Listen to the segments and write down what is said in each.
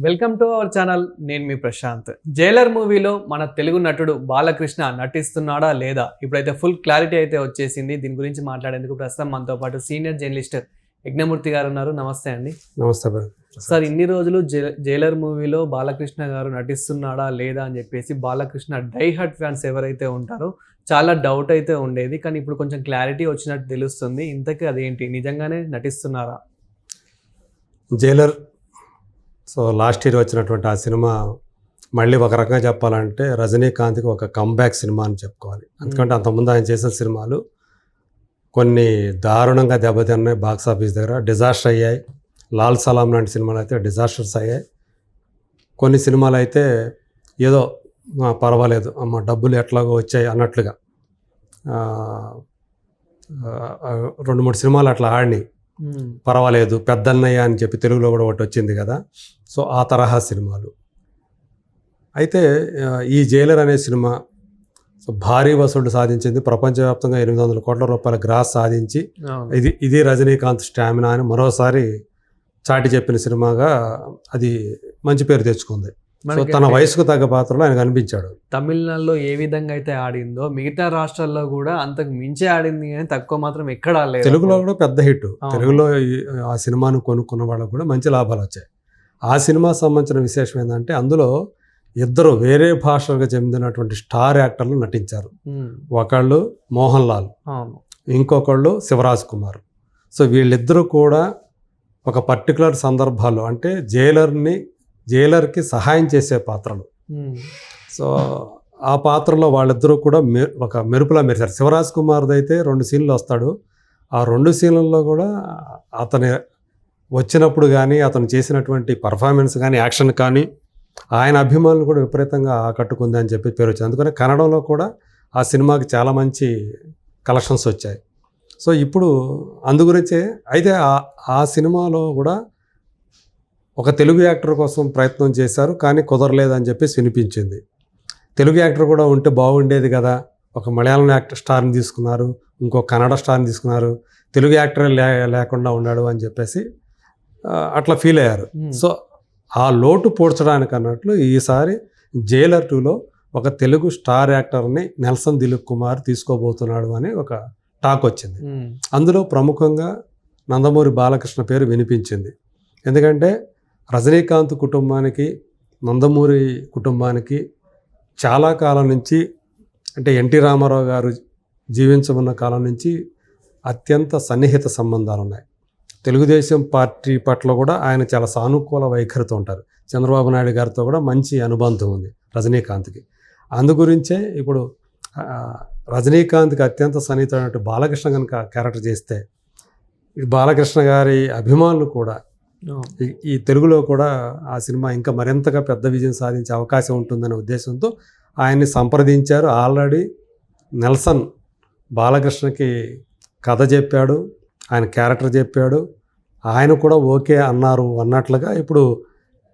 Welcome to our channel. నేను మీ Prashanth. Jailer మూవీలో మన తెలుగు నటుడు బాలకృష్ణ నటిస్తున్నాడా లేదా ఇప్పుడైతే ఫుల్ క్లారిటీ అయితే వచ్చేసింది. దీని గురించి మాట్లాడేందుకు ప్రస్తుతం మనతో పాటు సీనియర్ జర్నలిస్ట్ యజ్ఞమూర్తి గారు ఉన్నారు. నమస్తే అండి. నమస్తే సార్, ఇన్ని రోజులు జైలర్ మూవీలో బాలకృష్ణ గారు నటిస్తున్నాడా లేదా అని చెప్పేసి బాలకృష్ణ డై హార్ట్ ఫ్యాన్స్ ఎవరైతే ఉంటారో చాలా డౌట్ అయితే ఉండేది. కానీ ఇప్పుడు కొంచెం క్లారిటీ వచ్చినట్టు తెలుస్తుంది. ఇంతకీ అదేంటి, నిజంగానే నటిస్తున్నారా? జైలర్ లాస్ట్ ఇయర్ వచ్చినటువంటి ఆ సినిమా మళ్ళీ ఒక రకంగా చెప్పాలంటే రజనీకాంత్కి ఒక కంబ్యాక్ సినిమా అని చెప్పుకోవాలి. ఎందుకంటే అంతకుముందు ఆయన చేసిన సినిమాలు కొన్ని దారుణంగా దెబ్బతిన్నాయి, బాక్స్ ఆఫీస్ దగ్గర డిజాస్టర్ అయ్యాయి. లాల్ సలాం లాంటి సినిమాలు అయితే డిజాస్టర్స్ అయ్యాయి. కొన్ని సినిమాలు అయితే ఏదో పర్వాలేదు అమ్మ డబ్బులు ఎట్లాగో వచ్చాయి అన్నట్లుగా 2-3 సినిమాలు అట్లా ఆడినాయి, పర్వాలేదు పెద్దన్నయ్య అని చెప్పి తెలుగులో కూడా ఒకటి వచ్చింది కదా. సో ఆ తరహా సినిమాలు అయితే ఈ జైలర్ అనే సినిమా భారీ వసూళ్లు సాధించింది. ప్రపంచవ్యాప్తంగా 800 కోట్ల రూపాయల గ్రాస్ సాధించి ఇది రజనీకాంత్ స్టామినా అని మరోసారి చాటి చెప్పిన సినిమాగా అది మంచి పేరు తెచ్చుకుంది. సో తన వయసుకు తగ్గ పాత్రలో ఆయన కనిపించాడు. తమిళనాడులో ఏ విధంగా అయితే ఆడిందో మిగతా రాష్ట్రాల్లో కూడా అంతకు మించి ఆడింది, కానీ తక్కువ మాత్రం ఎక్కడ ఆడలేదు. తెలుగులో కూడా పెద్ద హిట్. తెలుగులో ఆ సినిమాను కొనుక్కున్న వాళ్ళకు కూడా మంచి లాభాలు వచ్చాయి. ఆ సినిమా సంబంధించిన విశేషం ఏంటంటే అందులో ఇద్దరు వేరే భాషలకు చెందినటువంటి స్టార్ యాక్టర్లు నటించారు. ఒకళ్ళు మోహన్ లాల్, ఇంకొకళ్ళు శివరాజ్ కుమార్. సో వీళ్ళిద్దరూ కూడా ఒక పర్టికులర్ సందర్భాల్లో అంటే జైలర్కి సహాయం చేసే పాత్రలు. సో ఆ పాత్రలో వాళ్ళిద్దరూ కూడా ఒక మెరుపులా మెరిశారు. శివరాజ్ కుమార్ది అయితే 2 సీన్లు వస్తాడు. ఆ 2 సీన్లలో కూడా అతని వచ్చినప్పుడు కానీ అతను చేసినటువంటి పర్ఫార్మెన్స్ కానీ యాక్షన్ కానీ ఆయన అభిమానులు కూడా విపరీతంగా ఆకట్టుకుంది అని చెప్పి పేరు వచ్చింది. అందుకని కన్నడంలో కూడా ఆ సినిమాకి చాలా మంచి కలెక్షన్స్ వచ్చాయి. సో ఇప్పుడు అందుగురించే అయితే ఆ సినిమాలో కూడా ఒక తెలుగు యాక్టర్ కోసం ప్రయత్నం చేశారు, కానీ కుదరలేదని చెప్పేసి వినిపించింది. తెలుగు యాక్టర్ కూడా ఉంటే బాగుండేది కదా, ఒక మలయాళం యాక్టర్ స్టార్ని తీసుకున్నారు, ఇంకో కన్నడ స్టార్ని తీసుకున్నారు, తెలుగు యాక్టర్ లేకుండా ఉన్నాడు అని చెప్పేసి అట్లా ఫీల్ అయ్యారు. సో ఆ లోటు పూడ్చడానికి అన్నట్లు ఈసారి జైలర్ 2లో ఒక తెలుగు స్టార్ యాక్టర్ని నెల్సన్ దిలీప్ కుమార్ తీసుకోబోతున్నాడు అని ఒక టాక్ వచ్చింది. అందులో ప్రముఖంగా నందమూరి బాలకృష్ణ పేరు వినిపించింది. ఎందుకంటే రజనీకాంత్ కుటుంబానికి నందమూరి కుటుంబానికి చాలా కాలం నుంచి అంటే ఎన్టీ రామారావు గారు జీవించమన్న కాలం నుంచి అత్యంత సన్నిహిత సంబంధాలు ఉన్నాయి. తెలుగుదేశం పార్టీ పట్ల కూడా ఆయన చాలా సానుకూల వైఖరితో ఉంటారు. చంద్రబాబు నాయుడు గారితో కూడా మంచి అనుబంధం ఉంది రజనీకాంత్కి. అందుగురించే ఇప్పుడు రజనీకాంత్కి అత్యంత సన్నిహితమైనటువంటి బాలకృష్ణ కనుక క్యారెక్టర్ చేస్తే బాలకృష్ణ గారి అభిమానులు కూడా ఈ తెలుగులో కూడా ఆ సినిమా ఇంకా మరింతగా పెద్ద విజయం సాధించే అవకాశం ఉంటుందనే ఉద్దేశంతో ఆయన్ని సంప్రదించారు. ఆల్రెడీ నెల్సన్ బాలకృష్ణకి కథ చెప్పాడు, ఆయన క్యారెక్టర్ చెప్పాడు, ఆయన కూడా ఓకే అన్నారు అన్నట్లుగా ఇప్పుడు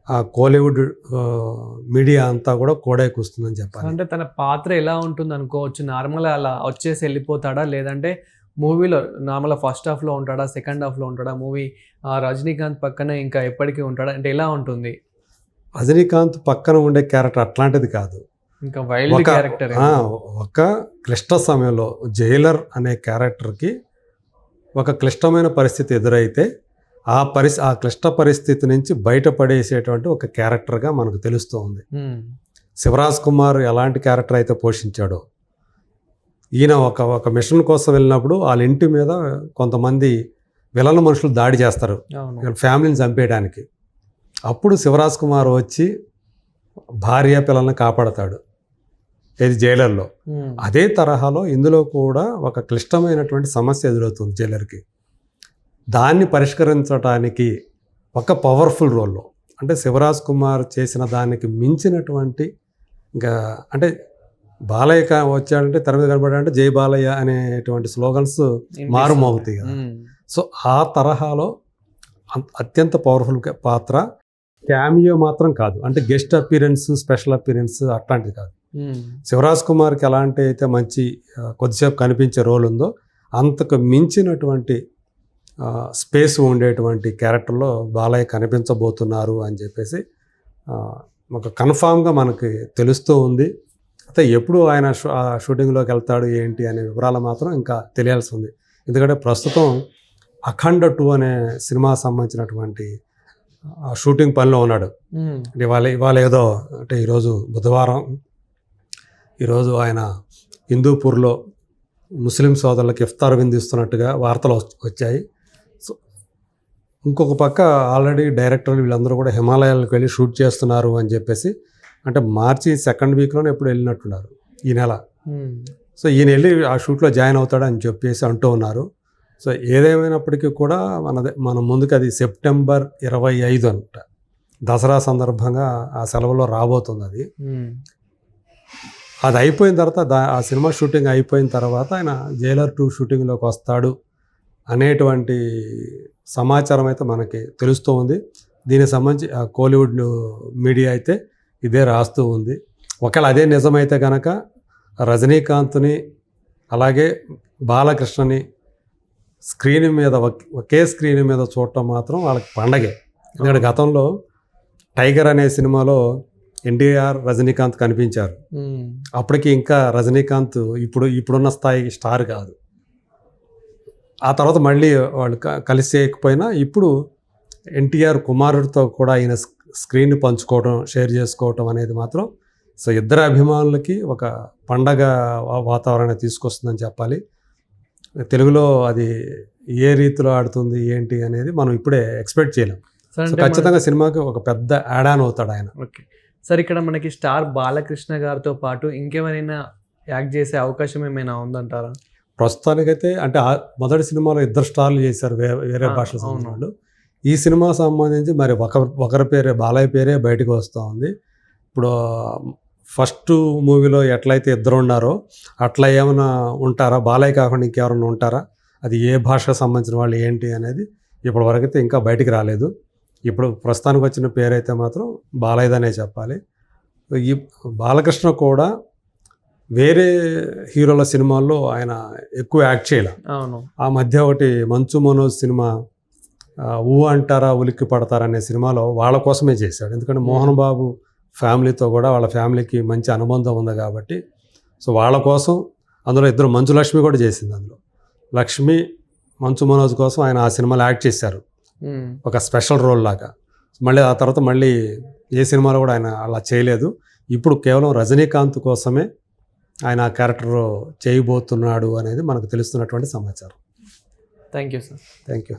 ఆ కోలీవుడ్ మీడియా అంతా కూడా కూస్తుందని చెప్పాలి. అంటే తన పాత్ర ఎలా ఉంటుంది అనుకోవచ్చు? నార్మల్ అలా వచ్చేసి వెళ్ళిపోతాడా, లేదంటే మూవీలో నార్మల్ ఫస్ట్ హాఫ్లో ఉంటాడా, సెకండ్ హాఫ్లో ఉంటాడా, మూవీ రజనీకాంత్ పక్కన ఇంకా ఎప్పటికీ ఉంటాడా, అంటే ఎలా ఉంటుంది? రజనీకాంత్ పక్కన ఉండే క్యారెక్టర్ అట్లాంటిది కాదు, ఇంకా వైల్డ్ క్యారెక్టర్. ఒక క్లిష్ట సమయంలో జైలర్ అనే క్యారెక్టర్కి ఒక క్లిష్టమైన పరిస్థితి ఎదురైతే ఆ క్లిష్ట పరిస్థితి నుంచి బయటపడేసేటువంటి ఒక క్యారెక్టర్గా మనకు తెలుస్తూ ఉంది. శివరాజ్ కుమార్ ఎలాంటి క్యారెక్టర్ అయితే పోషించాడో, ఈయన ఒక మిషన్ కోసం వెళ్ళినప్పుడు వాళ్ళ ఇంటి మీద కొంతమంది విలన్ మనుషులు దాడి చేస్తారు ఫ్యామిలీని చంపేయడానికి. అప్పుడు శివరాజ్ కుమార్ వచ్చి భార్య పిల్లల్ని కాపాడతాడు, ఇది జైలర్లో. అదే తరహాలో ఇందులో కూడా ఒక క్లిష్టమైనటువంటి సమస్య ఎదురవుతుంది జైలర్కి. దాన్ని పరిష్కరించడానికి ఒక పవర్ఫుల్ రోల్లో అంటే శివరాజ్ కుమార్ చేసిన దానికి మించినటువంటి ఇంకా అంటే బాలయ్య వచ్చాడంటే తెర మీద కనబడాడంటే జై బాలయ్య అనేటువంటి స్లోగన్స్ మారుమోగుతాయి కదా. సో ఆ తరహాలో అత్యంత పవర్ఫుల్ పాత్ర. క్యామియో మాత్రం కాదు, అంటే గెస్ట్ అపీరెన్స్, స్పెషల్ అపీరెన్స్ అట్లాంటిది కాదు. శివరాజ్ కుమార్కి ఎలాంటి అయితే మంచి కొద్దిసేపు కనిపించే రోల్ ఉందో అంతకు మించినటువంటి స్పేస్ ఉండేటువంటి క్యారెక్టర్లో బాలయ్య కనిపించబోతున్నారు అని చెప్పేసి ఒక కన్ఫామ్గా మనకి తెలుస్తూ ఉంది. అయితే ఎప్పుడు ఆయన షూటింగ్లోకి వెళ్తాడు ఏంటి అనే వివరాలు మాత్రం ఇంకా తెలియాల్సి ఉంది. ఎందుకంటే ప్రస్తుతం అఖండ 2 అనే సినిమా సంబంధించినటువంటి షూటింగ్ పనిలో ఉన్నాడు. ఇవాళ ఏదో అంటే ఈరోజు బుధవారం, ఈరోజు ఆయన హిందూపూర్లో ముస్లిం సోదరులకు ఇఫ్తార్ విందిస్తున్నట్టుగా వార్తలు వచ్చాయి. సో ఇంకొక పక్క ఆల్రెడీ డైరెక్టర్లు వీళ్ళందరూ కూడా హిమాలయాలకు వెళ్ళి షూట్ చేస్తున్నారు అని చెప్పేసి, అంటే మార్చి 2nd వీక్లోనే ఎప్పుడు వెళ్ళినట్టున్నారు ఈ నెల. సో ఈయన వెళ్ళి ఆ షూట్లో జాయిన్ అవుతాడు అని చెప్పేసి అంటూ ఉన్నారు. సో ఏదేమైనప్పటికీ కూడా మన ముందుకు అది సెప్టెంబర్ 25 అంట, దసరా సందర్భంగా ఆ సెలవులో రాబోతుంది అది. అది అయిపోయిన తర్వాత ఆ సినిమా షూటింగ్ అయిపోయిన తర్వాత ఆయన జైలర్ 2 షూటింగ్లోకి వస్తాడు అనేటువంటి సమాచారం అయితే మనకి తెలుస్తూ ఉంది. దీనికి సంబంధించి కోలీవుడ్ మీడియా అయితే ఇదే రాస్తూ ఉంది. ఒకవేళ అదే నిజమైతే కనుక రజనీకాంత్ని అలాగే బాలకృష్ణని స్క్రీన్ మీద ఒకే స్క్రీన్ మీద చూడటం మాత్రం వాళ్ళకి పండగే. ఎందుకంటే గతంలో టైగర్ అనే సినిమాలో ఎన్టీఆర్ రజనీకాంత్ కనిపించారు. అప్పటికి ఇంకా రజనీకాంత్ ఇప్పుడున్న స్థాయి స్టార్ కాదు. ఆ తర్వాత మళ్ళీ వాళ్ళు కలిసి చేయకపోయినా ఇప్పుడు ఎన్టీఆర్ కుమారుడితో కూడా ఆయన స్క్రీన్ పంచుకోవడం, షేర్ చేసుకోవటం అనేది మాత్రం సో ఇద్దరు అభిమానులకి ఒక పండగ వాతావరణం తీసుకొస్తుందని చెప్పాలి. తెలుగులో అది ఏ రీతిలో ఆడుతుంది ఏంటి అనేది మనం ఇప్పుడే ఎక్స్పెక్ట్ చేయలేం. సో ఖచ్చితంగా సినిమాకి ఒక పెద్ద యాడ్ ఆన్ అవుతాడు ఆయన. ఓకే సార్, ఇక్కడ మనకి స్టార్ బాలకృష్ణ గారితో పాటు ఇంకెవరైనా యాక్ట్ చేసే అవకాశం ఏమైనా ఉందంటారా? ప్రస్తుతానికైతే అంటే మొదటి సినిమాలో 2 స్టార్లు చేశారు వేరే భాషల సినిమాలు. ఈ సినిమా సంబంధించి మరి ఒకరి పేరే, బాలయ్య పేరే బయటకు వస్తూ ఉంది. ఇప్పుడు ఫస్ట్ మూవీలో ఎట్లయితే 2 ఉన్నారో అట్లా ఏమైనా ఉంటారా, బాలయ్య కాకుండా ఇంకెవరైనా ఉంటారా, అది ఏ భాషకు సంబంధించిన వాళ్ళు ఏంటి అనేది ఇప్పటి వరకైతే ఇంకా బయటికి రాలేదు. ఇప్పుడు ప్రస్తుతానికి వచ్చిన పేరైతే మాత్రం బాలయ్యదనే చెప్పాలి. ఈ బాలకృష్ణ కూడా వేరే హీరోల సినిమాల్లో ఆయన ఎక్కువ యాక్ట్ చేయలే. అవును, ఆ మధ్య ఒకటి మంచు మనోజ్ సినిమా ఊ అంటారా ఉలిక్కి పడతారా అనే సినిమాలో వాళ్ళ కోసమే చేశాడు. ఎందుకంటే మోహన్ బాబు ఫ్యామిలీతో కూడా వాళ్ళ ఫ్యామిలీకి మంచి అనుబంధం ఉంది కాబట్టి సో వాళ్ళ కోసం అందులో 2 మంచు లక్ష్మి కూడా చేసింది. అందులో లక్ష్మి మంచు మనోజ్ కోసం ఆయన ఆ సినిమాలో యాక్ట్ చేశారు ఒక స్పెషల్ రోల్ లాగా. మళ్ళీ ఆ తర్వాత మళ్ళీ ఏ సినిమాలో కూడా ఆయన అలా చేయలేదు. ఇప్పుడు కేవలం రజనీకాంత్ కోసమే ఆయన ఆ క్యారెక్టర్ చేయబోతున్నాడు అనేది మనకు తెలుస్తున్నటువంటి సమాచారం. Thank you sir. Thank you.